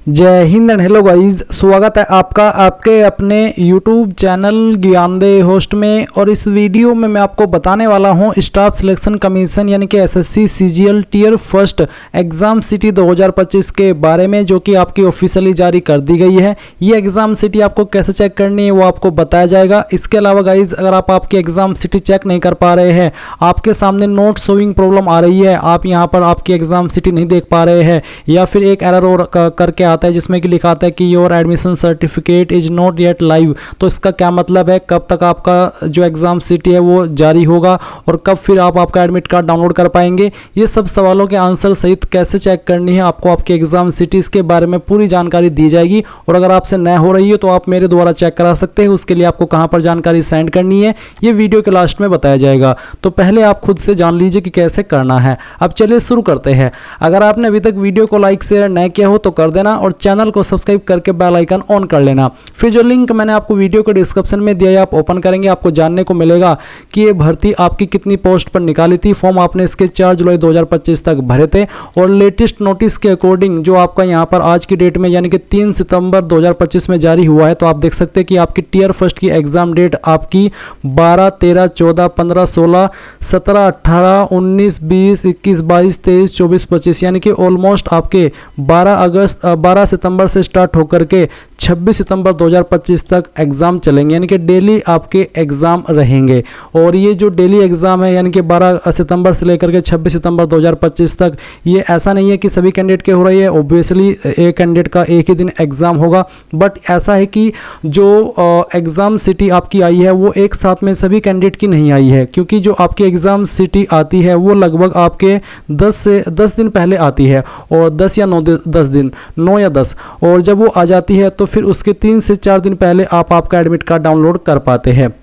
जय Hind and hello guys, स्वागत है आपका आपके अपने YouTube चैनल ज्ञानदेह होस्ट में। और इस वीडियो में मैं आपको बताने वाला हूं स्टाफ सिलेक्शन कमीशन यानी कि SSC CGL tier first exam city 2025 के बारे में, जो कि आपकी ऑफिशियली जारी कर दी गई है। ये एग्ज़ाम सिटी आपको कैसे चेक करनी है वो आपको बताया जाएगा। इसके अलावा गाइज, अगर आप आपकी एग्ज़ाम सिटी चेक नहीं कर पा रहे हैं, आपके सामने नोट शोइंग प्रॉब्लम आ रही है, आप यहाँ पर आपकी एग्ज़ाम सिटी नहीं देख पा रहे हैं, या फिर एक एरर और करके आता है जिसमें कि लिखा आता है कि your admission certificate is not yet live. तो इसका क्या मतलब है, कब तक आपका जो एग्जाम सिटी है वो जारी होगा और कब फिर आप आपका एडमिट कार्ड डाउनलोड कर पाएंगे। ये सब सवालों के आंसर सहित कैसे चेक करनी है आपको आपकी एग्जाम सिटी, इसके बारे में पूरी जानकारी दी जाएगी। और अगर आपसे न हो रही है तो आप मेरे द्वारा चेक करा सकते हैं। उसके लिए आपको कहां पर जानकारी सेंड करनी है ये वीडियो के लास्ट में बताया जाएगा। तो पहले आप खुद से जान लीजिए कि कैसे करना है। अब चलिए शुरू करते हैं। अगर आपने अभी तक वीडियो को लाइक शेयर न किया हो तो कर देना और चैनल को सब्सक्राइब करके बेल आइकन ऑन कर लेना। फिर जो लिंक मैंने आपको वीडियो के डिस्क्रिप्शन में दिया है आप ओपन करेंगे, आपको जानने को मिलेगा कि ये भर्ती आपकी कितनी पोस्ट पर निकाली थी। फॉर्म आपने इसके 4 जुलाई 2025 तक भरे थे और लेटेस्ट नोटिस के अकॉर्डिंग जो आपका यहाँ पर आज की डेट में यानी कि 3 सितंबर 2025 में जारी हुआ है, तो आप देख सकते हैं कि आपकी टियर फर्स्ट की एग्जाम डेट आपकी 12, 13, 14, 15, 16, 17, 18, 19, 20, 21, 22, 23, 24, 25 यानी कि ऑलमोस्ट आपके 12 सितंबर से स्टार्ट होकर के 26 सितंबर 2025 तक एग्ज़ाम चलेंगे, यानी कि डेली आपके एग्ज़ाम रहेंगे। और ये जो डेली एग्ज़ाम है यानी कि 12 सितंबर से लेकर के 26 सितंबर 2025 तक, ये ऐसा नहीं है कि सभी कैंडिडेट के हो रही है। ऑब्वियसली एक कैंडिडेट का एक ही दिन एग्ज़ाम होगा, बट ऐसा है कि जो एग्ज़ाम सिटी आपकी आई है वो एक साथ में सभी कैंडिडेट की नहीं आई है, क्योंकि जो आपकी एग्ज़ाम सिटी आती है वो लगभग आपके 10 दिन पहले आती है, और 10 या 9 या 10, और जब वो आ जाती है तो फिर उसके 3 से 4 दिन पहले आप आपका एडमिट कार्ड डाउनलोड कर पाते हैं।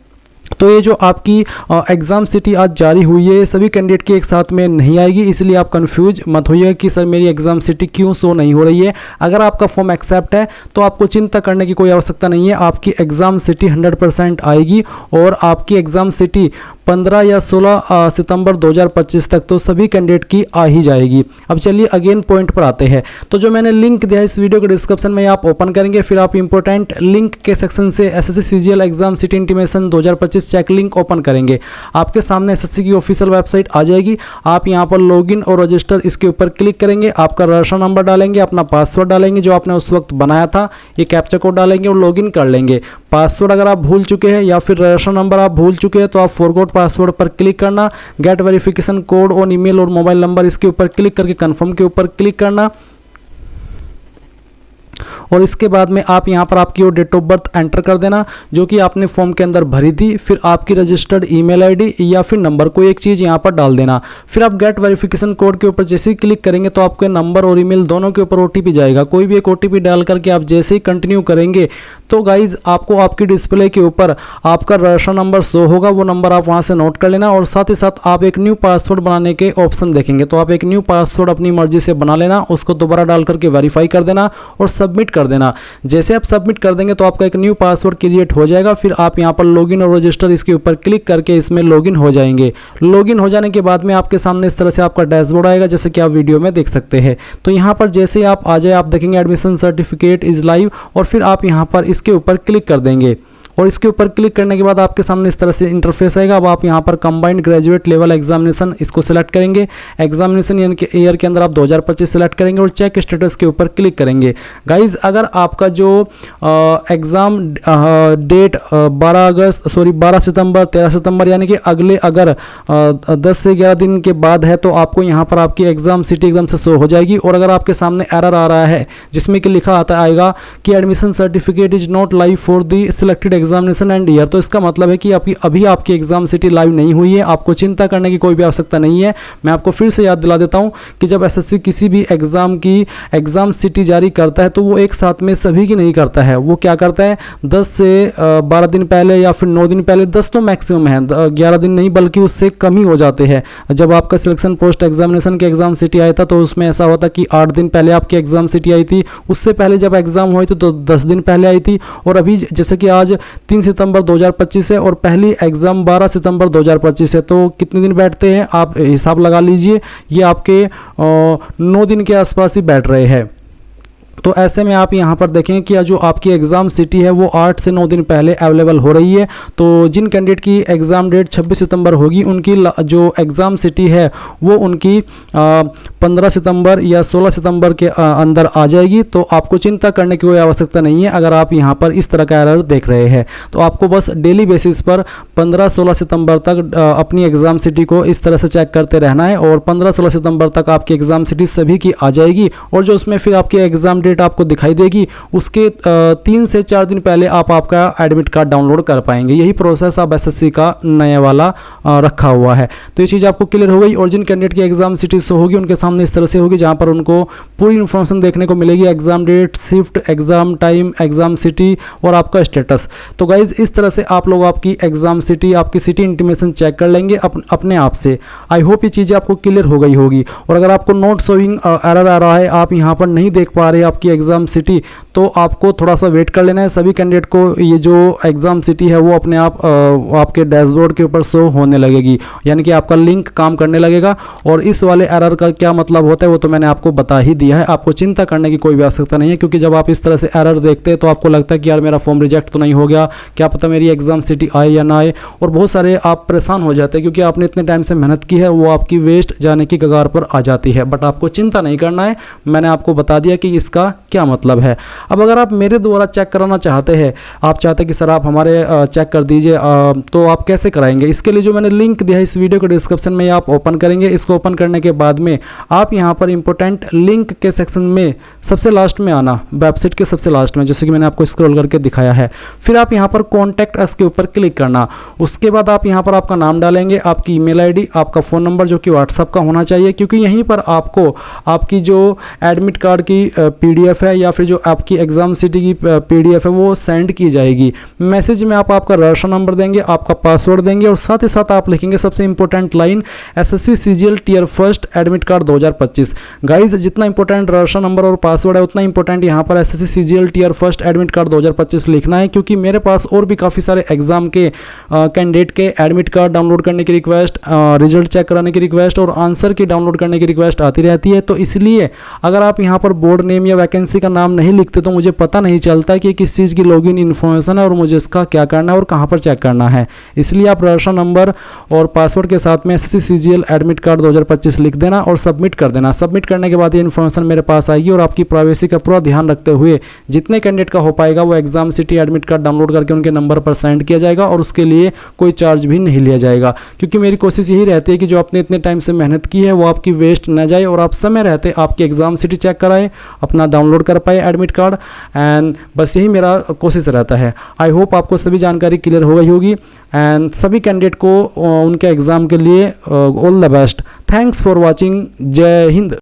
तो ये जो आपकी एग्ज़ाम सिटी आज जारी हुई है सभी कैंडिडेट के एक साथ में नहीं आएगी, इसलिए आप कंफ्यूज मत होइएगा कि सर मेरी एग्ज़ाम सिटी क्यों शो नहीं हो रही है। अगर आपका फॉर्म एक्सेप्ट है तो आपको चिंता करने की कोई आवश्यकता नहीं है। आपकी एग्ज़ाम सिटी 100% आएगी और आपकी एग्ज़ाम सिटी 15 या 16 सितंबर 2025 तक तो सभी कैंडिडेट की आ ही जाएगी। अब चलिए अगेन पॉइंट पर आते हैं। तो जो मैंने लिंक दिया है इस वीडियो के डिस्क्रिप्शन में, आप ओपन करेंगे, फिर आप इंपॉर्टेंट लिंक के सेक्शन से SSC CGL exam city intimation 2025 check link open करेंगे। आपके सामने एसएससी की ऑफिशियल वेबसाइट आ जाएगी। आप यहाँ पर लॉगिन और रजिस्टर इसके ऊपर क्लिक करेंगे, आपका रजिस्टर नंबर डालेंगे, अपना पासवर्ड डालेंगे जो आपने उस वक्त बनाया था, ये कैप्चा कोड डालेंगे और लॉगिन कर लेंगे। पासवर्ड अगर आप भूल चुके हैं या फिर रजिस्टर नंबर आप भूल चुके हैं तो आप फॉरगॉट पासवर्ड पर क्लिक करना, get verification code on email और मोबाइल नंबर इसके ऊपर क्लिक करके कंफर्म के ऊपर क्लिक करना। और इसके बाद में आप यहाँ पर आपकी और डेट ऑफ बर्थ एंटर कर देना जो कि आपने फॉर्म के अंदर भरी थी, फिर आपकी रजिस्टर्ड ईमेल आईडी या फिर नंबर, कोई एक चीज़ यहाँ पर डाल देना। फिर आप गेट वेरिफिकेशन कोड के ऊपर जैसे ही क्लिक करेंगे तो आपके नंबर और ईमेल दोनों के ऊपर ओटीपी जाएगा। कोई भी एक ओटीपी डाल करके आप जैसे ही कंटिन्यू करेंगे तो गाइज आपको आपकी डिस्प्ले के ऊपर आपका रजिस्टर नंबर शो होगा, वो नंबर आप वहाँ से नोट कर लेना। और साथ ही साथ आप एक न्यू पासवर्ड बनाने के ऑप्शन देखेंगे, तो आप एक न्यू पासवर्ड अपनी मर्जी से बना लेना, उसको दोबारा डाल करके वेरीफाई कर देना और सबमिट कर देना। जैसे आप सबमिट कर देंगे तो आपका एक न्यू पासवर्ड क्रिएट हो जाएगा। फिर आप यहाँ पर लॉगिन और रजिस्टर इसके ऊपर क्लिक करके इसमें लॉगिन हो जाएंगे। लॉगिन हो जाने के बाद में आपके सामने इस तरह से आपका डैशबोर्ड आएगा, जैसे कि आप वीडियो में देख सकते हैं। तो यहाँ पर जैसे ही आप आ जाए आप देखेंगे एडमिशन सर्टिफिकेट इज लाइव, और फिर आप यहाँ पर इसके ऊपर क्लिक कर देंगे। और इसके ऊपर क्लिक करने के बाद आपके सामने इस तरह से इंटरफेस आएगा। अब आप यहाँ पर कंबाइंड ग्रेजुएट लेवल एग्जामिनेशन इसको सिलेक्ट करेंगे। एग्जामिनेशन यानी कि ईयर के अंदर आप 2025 सिलेक्ट करेंगे और चेक स्टेटस के ऊपर क्लिक करेंगे। गाइज अगर आपका जो एग्ज़ाम डेट 12 सितंबर 13 सितंबर यानी कि अगले अगर 10 से 11 दिन के बाद है तो आपको यहाँ पर आपकी एग्जाम सिटी एकदम से शो हो जाएगी। और अगर आपके सामने एरर आ रहा है जिसमें कि लिखा आता आएगा कि admission certificate is not live for the selected examination and year, तो इसका मतलब है कि अभी आपकी एग्जाम सिटी लाइव नहीं हुई है। आपको चिंता करने की कोई भी आवश्यकता नहीं है। मैं आपको फिर से याद दिला देता हूं कि जब एसएससी किसी भी एग्जाम की एग्जाम सिटी जारी करता है तो वो एक साथ में सभी की नहीं करता है। वो क्या करता है 10 से 12 दिन पहले या फिर 9 दिन पहले, 10 तो मैक्सिमम है, 11 दिन नहीं बल्कि उससे कम ही हो जाते हैं। जब आपका सिलेक्शन पोस्ट एग्जामिनेशन के एग्जाम सिटी आया था तो उसमें ऐसा होता कि 8 दिन पहले आपकी एग्जाम सिटी आई थी, उससे पहले जब एग्जाम हुई तो 10 दिन पहले आई थी। और अभी जैसे कि आज 3 सितंबर 2025 है और पहली एग्ज़ाम 12 सितंबर 2025 है, तो कितने दिन बैठते हैं आप हिसाब लगा लीजिए। ये आपके 9 दिन के आसपास ही बैठ रहे हैं। तो ऐसे में आप यहाँ पर देखें कि जो आपकी एग्ज़ाम सिटी है वो 8 से 9 दिन पहले अवेलेबल हो रही है। तो जिन कैंडिडेट की एग्ज़ाम डेट 26 सितंबर होगी उनकी जो एग्ज़ाम सिटी है वो उनकी 15 सितंबर या 16 सितंबर के अंदर आ जाएगी। तो आपको चिंता करने की कोई आवश्यकता नहीं है अगर आप यहाँ पर इस तरह का एरर देख रहे हैं। तो आपको बस डेली बेसिस पर 15-16 सितंबर तक अपनी एग्ज़ाम सिटी को इस तरह से चेक करते रहना है और 15-16 सितंबर तक आपकी एग्ज़ाम सिटी सभी की आ जाएगी और जो उसमें फिर आपकी एग्ज़ाम डेट आपको दिखाई देगी उसके 3 से 4 दिन पहले आप आपका एडमिट कार्ड डाउनलोड कर पाएंगे। यही प्रोसेस अब एसएससी का नया वाला रखा हुआ है। तो ये चीज़ आपको क्लियर हो गई। और जिन कैंडिडेट की एग्ज़ाम सिटी शो होगी उनके सामने इस तरह से होगी जहाँ पर उनको पूरी इन्फॉर्मेशन देखने को मिलेगी, exam date, shift, exam time, exam city और आपका स्टेटस। तो गाइज़ इस तरह से आप लोग आपकी एग्ज़ाम सिटी, आपकी सिटी इंटीमेशन चेक कर लेंगे अपने आप से। आई होप ये चीज़ें आपको क्लियर हो गई होगी। और अगर आपको नोट शोइंग एरर आ रहा है, आप यहाँ पर नहीं देख पा रहे आपकी एग्ज़ाम सिटी, तो आपको थोड़ा सा वेट कर लेना है। सभी कैंडिडेट को ये जो एग्ज़ाम सिटी है वो अपने आप आपके डैशबोर्ड के ऊपर शो होने लगेगी, यानी कि आपका लिंक काम करने लगेगा। और इस वाले एरर का क्या मतलब होता है वो तो मैंने आपको बता ही दिया है। आपको चिंता करने की कोई भी आवश्यकता नहीं है, क्योंकि जब आप इस तरह से एरर देखते हैं तो आपको लगता है कि यार मेरा फॉर्म रिजेक्ट तो नहीं हो गया, क्या पता मेरी एग्ज़ाम सिटी आए या ना आए, और बहुत सारे आप परेशान हो जाते हैं क्योंकि आपने इतने टाइम से मेहनत की है, वो आपकी वेस्ट जाने की कगार पर आ जाती है। बट आपको चिंता नहीं करना है, मैंने आपको बता दिया कि इसका क्या मतलब है। अब अगर आप मेरे द्वारा चेक कराना चाहते हैं, आप चाहते हैं कि सर आप हमारे चेक कर दीजिए, तो आप कैसे कराएंगे? इसके लिए जो मैंने लिंक दिया है इस वीडियो के डिस्क्रिप्शन में, आप ओपन करेंगे। इसको ओपन करने के बाद में आप यहाँ पर इंपॉर्टेंट लिंक के सेक्शन में सबसे लास्ट में आना, वेबसाइट के सबसे लास्ट में, जैसे कि मैंने आपको स्क्रॉल करके दिखाया है। फिर आप यहाँ पर कॉन्टैक्ट अस के ऊपर क्लिक करना। उसके बाद आप यहाँ पर आपका नाम डालेंगे, आपकी ईमेल आईडी, आपका फ़ोन नंबर जो कि व्हाट्सएप का होना चाहिए, क्योंकि यहीं पर आपको आपकी जो एडमिट कार्ड की पीडीएफ है या फिर जो आपकी एग्ज़ाम सिटी की पीडीएफ है वो सेंड की जाएगी। मैसेज में आप आपका रजिस्ट्रेशन नंबर देंगे, आपका पासवर्ड देंगे और साथ ही साथ आप लिखेंगे सबसे important line, SSC CGL tier first admit card 2025। Guys जितना इंपॉर्टेंट रजिस्ट्रेशन नंबर और पासवर्ड है उतना इंपॉर्टेंट यहाँ पर SSC CGL tier first admit card 2025 लिखना है, क्योंकि मेरे पास और भी काफ़ी सारे एग्जाम के कैंडिडेट के एडमिट कार्ड डाउनलोड करने की रिक्वेस्ट, रिजल्ट चेक कराने की रिक्वेस्ट और आंसर की डाउनलोड करने की रिक्वेस्ट आती रहती है। तो इसलिए अगर आप यहाँ पर बोर्ड नेम या वैकेंसी का नाम नहीं लिखते तो मुझे पता नहीं चलता कि किस चीज़ की लॉगिन इन्फॉर्मेशन है और मुझे इसका क्या करना है और कहाँ पर चेक करना है। इसलिए आप रजिस्ट्रेशन नंबर और पासवर्ड के साथ में एसएससी सीजीएल एडमिट कार्ड 2025 लिख देना और सबमिट कर देना। सबमिट करने के बाद ये इन्फॉर्मेशन मेरे पास आएगी और आपकी प्राइवेसी का पूरा ध्यान रखते हुए जितने कैंडिडेट का हो पाएगा वो exam city admit card download करके उनके नंबर पर सेंड किया जाएगा और उसके लिए कोई चार्ज भी नहीं लिया जाएगा, क्योंकि मेरी कोशिश यही रहती है कि जो आपने इतने टाइम से मेहनत की है वो आपकी वेस्ट न जाए और आप समय रहते आपकी एग्जाम सिटी चेक कराए, अपना डाउनलोड कर पाए एडमिट कार्ड। एंड बस यही मेरा कोशिश रहता है। आई होप आपको सभी जानकारी क्लियर हो गई होगी एंड सभी कैंडिडेट को उनके एग्ज़ाम के लिए all the best. Thanks for watching. जय हिंद।